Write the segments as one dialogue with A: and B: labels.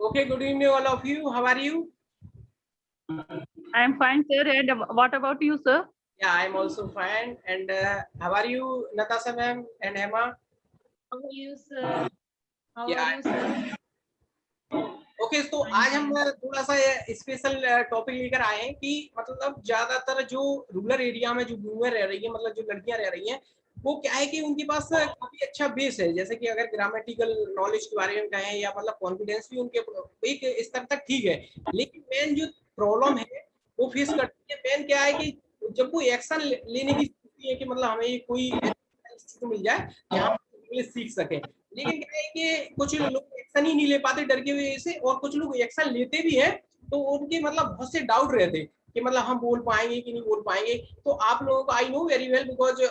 A: Okay, good evening all of you. How are you?
B: I am fine, sir. And what about you, sir?
A: Yeah, I'm also fine. And how are you, Natasha ma'am and Emma?
C: How are you, sir? How
A: Yeah.
C: are you, sir?
A: Okay, तो
C: I'm
A: आज हम
C: fine.
A: थोड़ा सा special topic लेकर आए हैं कि मतलब ज्यादातर जो रूरल एरिया में जो वुमेन रह रही है, मतलब जो लड़कियां रह रही हैं, वो क्या है कि उनके पास काफी अच्छा बेस है। जैसे कि अगर ग्रामेटिकल नॉलेज के बारे में कहें या मतलब कॉन्फिडेंस भी उनके एक स्तर तक ठीक है, लेकिन मेन जो प्रॉब्लम है वो फेस करती है। मेन क्या है कि जब वो एक्शन लेने की सोचती है कि मतलब हमें कोई ऐसी मिल जाए जहाँ इंग्लिश सीख सके, लेकिन क्या है कि कुछ लोग एक्शन ही नहीं ले पाते डर की वजह से, और कुछ लोग एक्शन लेते भी हैं तो उनके मतलब बहुत से डाउट रहते कि मतलब हम बोल पाएंगे कि नहीं बोल पाएंगे। तो आप लोगों को I know very well because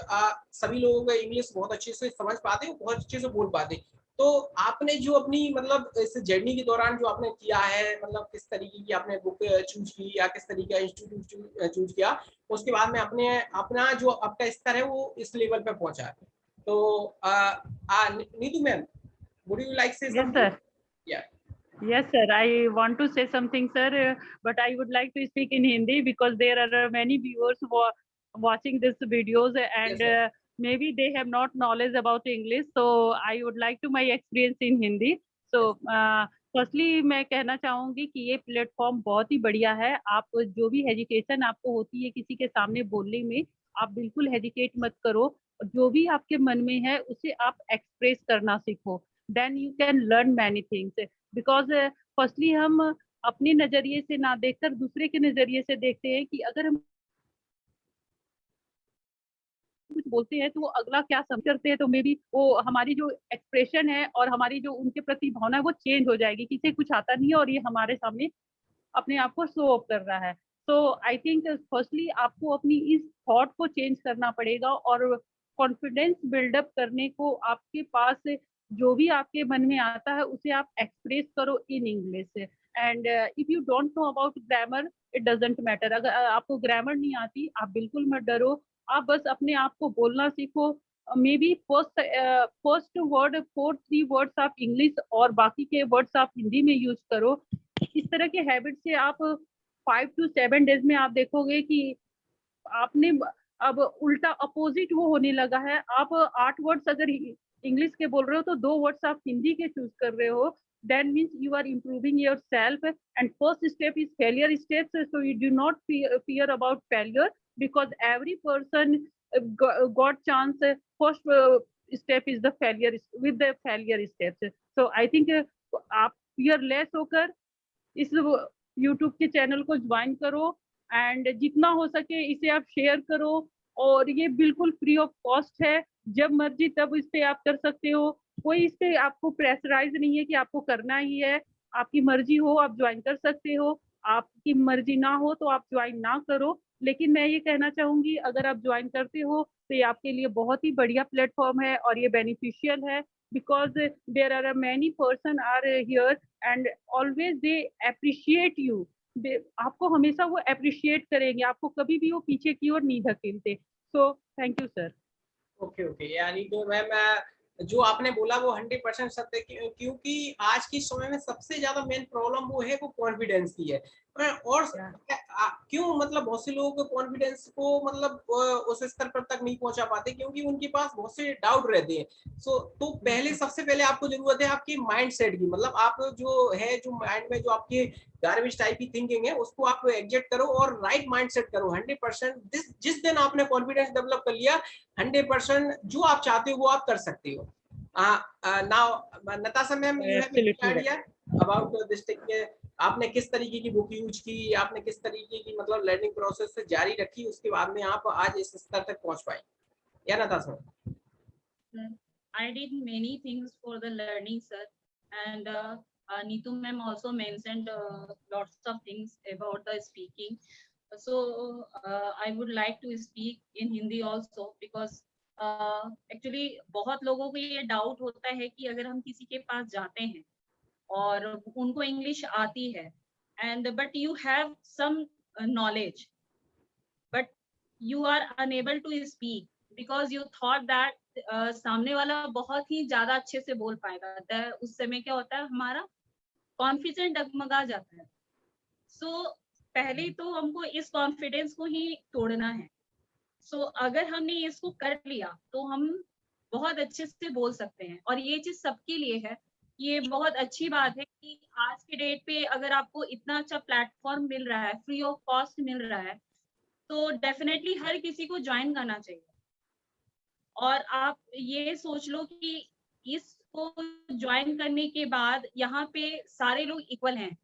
A: सभी लोगों को इंग्लिश बहुत अच्छे से समझ पाते, बहुत अच्छे से बोल पाते। तो आपने जो अपनी मतलब इस जर्नी के दौरान जो आपने किया है, मतलब किस तरीके की आपने बुक चूज की या किस तरीके का इंस्टीट्यूट चूज किया, उसके बाद में अपने अपना जो आपका स्तर है वो इस लेवल पे पहुंचा है। तो Neetu ma'am, would you like to say
B: Yes,
A: something?
B: sir.
A: Yeah.
B: Yes, sir. I want to say something, sir, but I would like to speak in Hindi because there are many viewers watching these videos,
A: Yes,
B: and
A: sir.
B: maybe they have not knowledge about English. So I would like to my experience in Hindi.
A: Yes.
B: So firstly मैं कहना चाहूंगी कि ये platform बहुत ही बढ़िया है। आप जो भी हेजिटेशन आपको होती है किसी के सामने बोलने में, आप बिल्कुल हेजिटेट मत करो। जो भी आपके मन में है उसे आप एक्सप्रेस करना सीखो, then you can learn many things. Because firstly हम अपने नजरिए से ना देखकर दूसरे के नजरिए से देखते हैं कि अगर हम कुछ बोलते हैं तो वो अगला क्या समझ करते हैं, तो मे बी वो हमारी जो एक्सप्रेशन है और हमारी जो उनके प्रति भावना है वो चेंज हो जाएगी। किसी कुछ आता नहीं है और ये हमारे सामने अपने आप को शो ऑफ कर रहा है। तो आई थिंक फर्स्टली आपको अपनी इस थॉट को चेंज करना पड़ेगा, और कॉन्फिडेंस बिल्डअप करने को आपके पास जो भी आपके मन में आता है उसे आप एक्सप्रेस करो in English. And if you don't know about grammar, it doesn't matter. अगर आपको ग्रामर नहीं आती, आप बिल्कुल मत डरो। आप बस अपने आप को बोलना सीखो। May be first word 4-3 words आप इंग्लिश और बाकी के वर्ड्स आप हिंदी में यूज करो। इस तरह के हैबिट से आप 5 to 7 डेज में आप देखोगे कि आपने अब उल्टा अपोजिट वो होने लगा है। आप 8 वर्ड्स अगर इंग्लिश के बोल रहे हो तो 2 वर्ड्स आप हिंदी के चूज कर रहे हो। That means you are improving yourself. And first step is failure steps, so you do not fear about failure because every person got chance. First step is the failure with the failure steps. So I think आप fearless होकर इस YouTube के channel को join करो, and जितना हो सके इसे आप शेयर करो। और ये बिल्कुल फ्री ऑफ कॉस्ट है, जब मर्जी तब इस पे आप कर सकते हो। कोई इस पे आपको प्रेशराइज नहीं है कि आपको करना ही है। आपकी मर्जी हो आप ज्वाइन कर सकते हो, आपकी मर्जी ना हो तो आप ज्वाइन ना करो। लेकिन मैं ये कहना चाहूंगी अगर आप ज्वाइन करते हो तो ये आपके लिए बहुत ही बढ़िया प्लेटफॉर्म है और ये बेनिफिशियल है, because there are many person are here and always they appreciate you. आपको हमेशा वो अप्रिशिएट करेंगे, आपको कभी भी वो पीछे की ओर नहीं धकेलते। So thank you sir.
A: Okay okay, यानी तो मैम जो आपने बोला वो 100% सत्य है, क्योंकि आज के समय में सबसे ज्यादा मेन प्रॉब्लम वो है, वो कॉन्फिडेंस की है। और क्यों मतलब बहुत से लोग कॉन्फिडेंस को मतलब उस स्तर पर तक नहीं पहुंचा पाते क्योंकि उनके पास बहुत से डाउट रहते हैं। तो पहले सबसे पहले आपको जरूरत है आपकी माइंड सेट की, मतलब आप जो है जो माइंड में जो आपके गार्बेज टाइप की थिंकिंग है उसको आप एग्जिट करो और राइट माइंड सेट करो 100%। जिस दिन आपने कॉन्फिडेंस डेवलप कर लिया 100% जो आप चाहते हो वो आप कर सकते हो। Now Natasha ma'am, you have any idea about this thing? आपने किस तरीके की बुक यूज की, आपने किस तरीके की मतलब लर्निंग प्रोसेस से जारी रखी, उसके बाद में आप आज इस स्तर तक पहुंच पाए? या Natasha?
C: I did many things for the learning, sir, and Neetu ma'am also mentioned lots of things about the speaking. So I would like to speak in Hindi also because actually बहुत लोगों को ये डाउट होता है कि अगर हम किसी के पास जाते हैं और उनको इंग्लिश आती है and but you have some knowledge but you are unable to speak because you thought that सामने वाला बहुत ही ज्यादा अच्छे से बोल पाएगा। उस समय क्या होता है हमारा कॉन्फिडेंस डगमगा जाता है। सो पहले तो हमको इस कॉन्फिडेंस को ही तोड़ना है। सो अगर हमने इसको कर लिया तो हम बहुत अच्छे से बोल सकते हैं, और ये चीज सबके लिए है। ये बहुत अच्छी बात है कि आज के डेट पे अगर आपको इतना अच्छा प्लेटफॉर्म मिल रहा है, फ्री ऑफ कॉस्ट मिल रहा है, तो डेफिनेटली हर किसी को ज्वाइन करना चाहिए। और आप ये सोच लो कि इसको ज्वाइन करने के बाद यहाँ पे सारे लोग इक्वल हैं,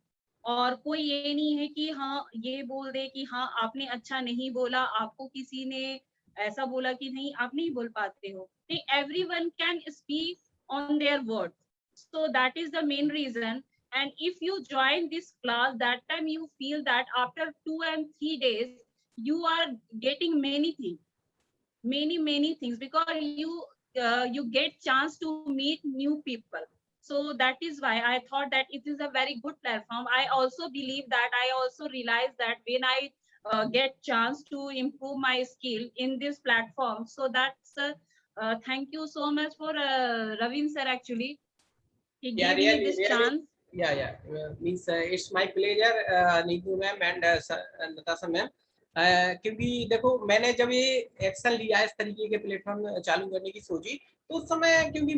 C: और कोई ये नहीं है कि हाँ ये बोल दे कि हाँ आपने अच्छा नहीं बोला, आपको किसी ने ऐसा बोला कि नहीं आप नहीं बोल पाते हो। नहीं, everyone can speak on their words. So that is the main reason. And if you join this class, that time you feel that after 2 and 3 days, you are getting many things, because you get chance to meet new people. So that is why I thought that it is a very good platform. I also believe that, I also realized that when I get chance to improve my skill in this platform. So that's thank you so much for Ravin sir, actually he
A: Yeah,
C: gave me
A: really,
C: this
A: really.
C: chance.
A: Yeah. Means it's my pleasure, Neetu ma'am and Natasha ma'am. क्योंकि देखो मैंने जब ये action लिया इस तरीके के platform चालू करने की सोची, तो उस समय क्योंकि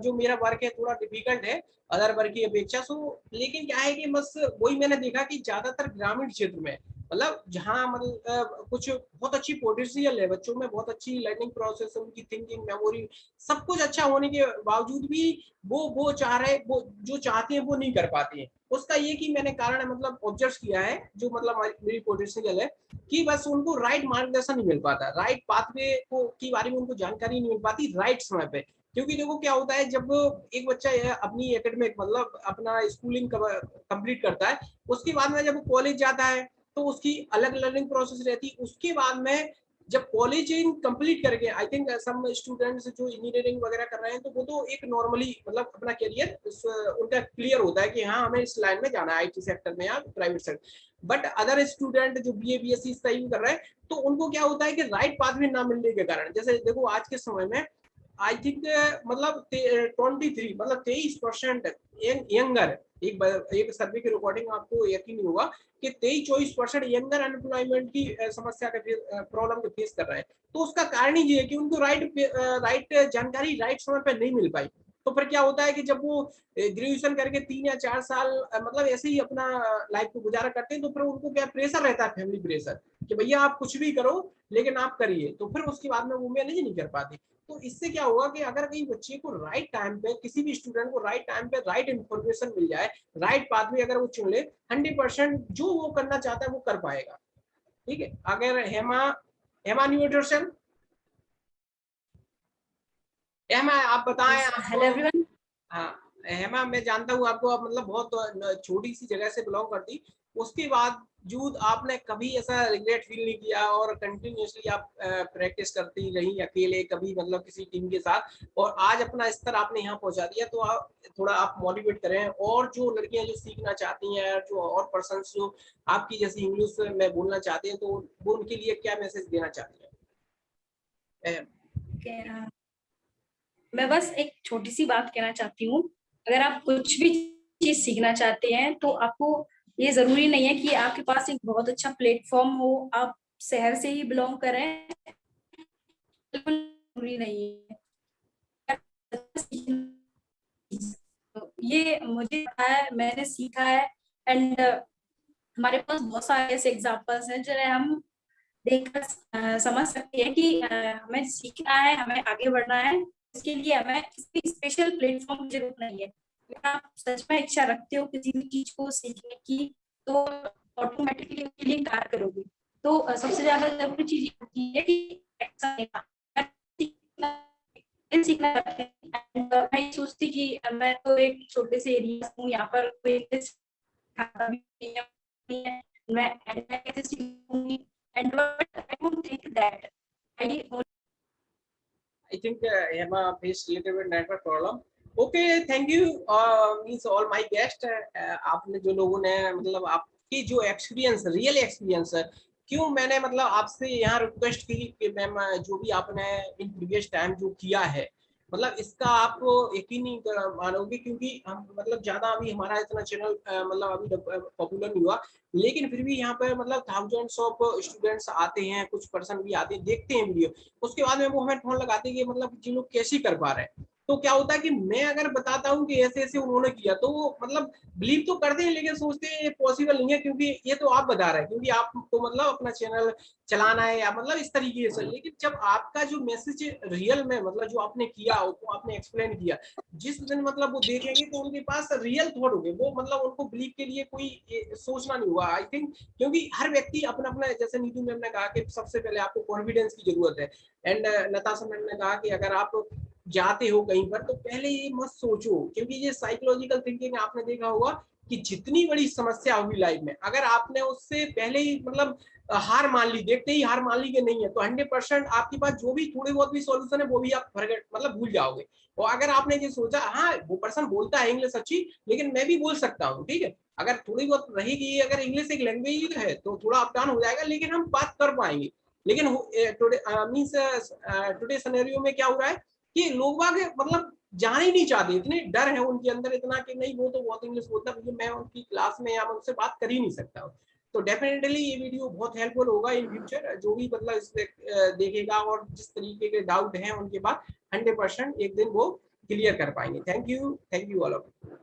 A: जो मेरा वर्क है थोड़ा डिफिकल्ट है अदर वर्क की अपेक्षा। सो लेकिन क्या है कि बस वही मैंने देखा कि ज्यादातर ग्रामीण क्षेत्र में, मतलब जहाँ मतलब कुछ बहुत अच्छी पोटेंशियल है बच्चों में, बहुत अच्छी लर्निंग प्रोसेस, उनकी थिंकिंग, मेमोरी सब कुछ अच्छा होने के बावजूद भी वो चाह रहे, वो जो चाहते हैं वो नहीं कर पाते हैं। उसका ये कि मैंने कारण मतलब ऑब्जर्व किया है, जो मतलब मेरी पोटेंशियल है कि बस उनको राइट मार्गदर्शन नहीं मिल पाता, राइट पाथवे को के बारे में उनको जानकारी नहीं मिल पाती राइट समय पे। क्योंकि देखो क्या होता है, जब एक बच्चा अपनी एकेडमिक मतलब अपना स्कूलिंग कंप्लीट करता है, उसके बाद में जब कॉलेज जाता है तो उसकी अलग लर्निंग प्रोसेस रहती है। उसके बाद में जब कॉलेजिंग कंप्लीट करके, आई थिंक सम स्टूडेंट्स जो इंजीनियरिंग वगैरह कर रहे हैं, तो वो तो एक नॉर्मली मतलब अपना करियर उनका क्लियर होता है कि हाँ हमें इस लाइन में जाना है, आईटी सेक्टर में या private sector. But other student जो बीए बीएससी इस टाइप कर रहे हैं, तो उनको क्या होता है कि राइट पाथ में ना मिलने के कारण, जैसे देखो आज के समय में आई थिंक मतलब 23 मतलब 23% यंगर, एक सर्वे की रिकॉर्डिंग आपको यकीन नहीं होगा कि 23-24% यंगर अनएम्प्लॉयमेंट की समस्या का प्रॉब्लम को फेस कर रहे हैं। तो उसका कारण ही ये है कि उनको राइट जानकारी राइट समय पर नहीं मिल पाई। तो फिर क्या होता है कि जब वो ग्रेजुएशन करके 3 या 4 साल मतलब ऐसे ही अपना लाइफ को गुजारा करते हैं, तो फिर उनको क्या प्रेशर रहता है, फैमिली प्रेशर, कि भैया आप कुछ भी करो लेकिन आप करिए। तो फिर उसके बाद में वो मैनेज नहीं कर पाते। तो इससे क्या होगा कि अगर कहीं बच्चे को राइट टाइम पे, किसी भी स्टूडेंट को राइट टाइम पे राइट इन्फॉर्मेशन मिल जाए, राइट पाथवे अगर वो चुन ले, 100% जो वो करना चाहता है वो कर पाएगा। ठीक है। अगर हेमा न्यूट्रिशन, हेमा आप बताएं।
D: Hello everyone.
A: हाँ हेमा, मैं जानता हूँ आपको, आप मतलब बहुत छोटी सी जगह से बिलोंग करती, उसके बावजूद आपने कभी ऐसा रिग्रेट फील नहीं किया और कंटिन्यूअसली आप प्रैक्टिस करती रही अकेले, कभी मतलब किसी टीम के साथ, और आज अपना स्तर आपने यहाँ पहुंचा दिया। तो आप थोड़ा आप मोटिवेट करें, और जो लड़कियां जो सीखना चाहती हैं, जो और पर्सन जो आपकी जैसी इंग्लिश में बोलना चाहते हैं, तो वो उनके लिए क्या मैसेज देना चाहती हैं?
D: मैं बस एक छोटी सी बात कहना चाहती हूँ। अगर आप कुछ भी चीज सीखना चाहते हैं तो आपको ये जरूरी नहीं है कि आपके पास एक बहुत अच्छा प्लेटफॉर्म हो, आप शहर से ही बिलोंग करें, बिल्कुल जरूरी नहीं है। तो ये मुझे पता है, मैंने सीखा है, एंड हमारे पास बहुत सारे ऐसे एग्जाम्पल्स हैं जिन्हें हम देखकर समझ सकते हैं कि हमें सीखना है, हमें आगे बढ़ना है। इसके लिए हमें किसी स्पेशल प्लेटफॉर्म की जरूरत नहीं है। अगर आप सच में इच्छा रखते हो किसी भी चीज को सीखने की, तो ऑटोमेटिकली उसके लिए कार्य करोगे। तो सबसे ज्यादा जरूरी चीज होती है कि सीखना। मैं सोचती कि मैं तो एक छोटे से एरिया हूँ, यहाँ पर कोई मैं कैसे सीखूंगी, and but I don't think that
A: I think Emma faced little bit network problem. Okay, thank you. Means all my guest. आपने जो लोगों ने मतलब आपकी जो एक्सपीरियंस, रियल एक्सपीरियंस है, क्यों मैंने मतलब आपसे यहाँ रिक्वेस्ट की कि मैम जो भी आपने इन प्रीवियस टाइम जो किया है, मतलब इसका आप यकीन नहीं मानोगे, क्योंकि हम मतलब ज्यादा अभी हमारा इतना चैनल मतलब अभी पॉपुलर नहीं हुआ, लेकिन फिर भी यहाँ पे मतलब थाउजेंड्स ऑफ स्टूडेंट्स आते हैं, कुछ पर्सन भी आते हैं, देखते हैं वीडियो, उसके बाद में वो हमें फोन लगाते हैं कि मतलब जिन लोग कैसे कर पा रहे हैं। तो क्या होता है कि मैं अगर बताता हूँ कि ऐसे ऐसे उन्होंने किया, तो वो मतलब बिलीव तो करते हैं, लेकिन सोचते हैं ये पॉसिबल नहीं है, क्योंकि ये तो आप बता रहे हैं, क्योंकि आपको मतलब अपना चैनल चलाना है या मतलब इस तरीके से। लेकिन जब आपका जो मैसेज रियल में मतलब जो आपने किया, उसको आपने एक्सप्लेन किया, जिस दिन मतलब वो देखेंगे तो उनके पास रियल थॉट होंगे, वो मतलब उनको बिलीव के लिए कोई सोचना नहीं हुआ, आई थिंक। क्योंकि हर व्यक्ति अपना अपना, जैसे नीतू मैम ने कहा कि सबसे पहले आपको कॉन्फिडेंस की जरूरत है, एंड नताशा मैम ने कहा कि अगर आप जाते हो कहीं पर तो पहले ये मत सोचो, क्योंकि ये साइकोलॉजिकल थिंकिंग आपने देखा होगा कि जितनी बड़ी समस्या होगी लाइफ में, अगर आपने उससे पहले ही मतलब हार मान ली, देखते ही हार मान ली कि नहीं है, तो 100% आपके पास जो भी थोड़े बहुत भी सॉल्यूशन है वो भी आप मतलब भूल जाओगे। और अगर आपने ये सोचा हाँ वो पर्सन बोलता है इंग्लिश अच्छी, लेकिन मैं भी बोल सकता हूँ, ठीक है, अगर थोड़ी बहुत रहेगी, अगर इंग्लिश एक लैंग्वेज है तो थोड़ा अप डाउन हो जाएगा, लेकिन हम बात कर पाएंगे। लेकिन टुडे मींस टुडे सिनेरियो में क्या हो रहा है कि लोग बाग मतलब जाना ही नहीं चाहते, इतने डर है उनके अंदर इतना कि नहीं वो तो बहुत इंग्लिश बोलता है, मैं उनकी क्लास में या मैं उनसे बात कर ही नहीं सकता हूँ। तो डेफिनेटली ये वीडियो बहुत हेल्पफुल होगा इन फ्यूचर, जो भी मतलब इसे देखेगा और जिस तरीके के डाउट हैं उनके पास 100% एक दिन वो क्लियर कर पाएंगे। Thank you all of you.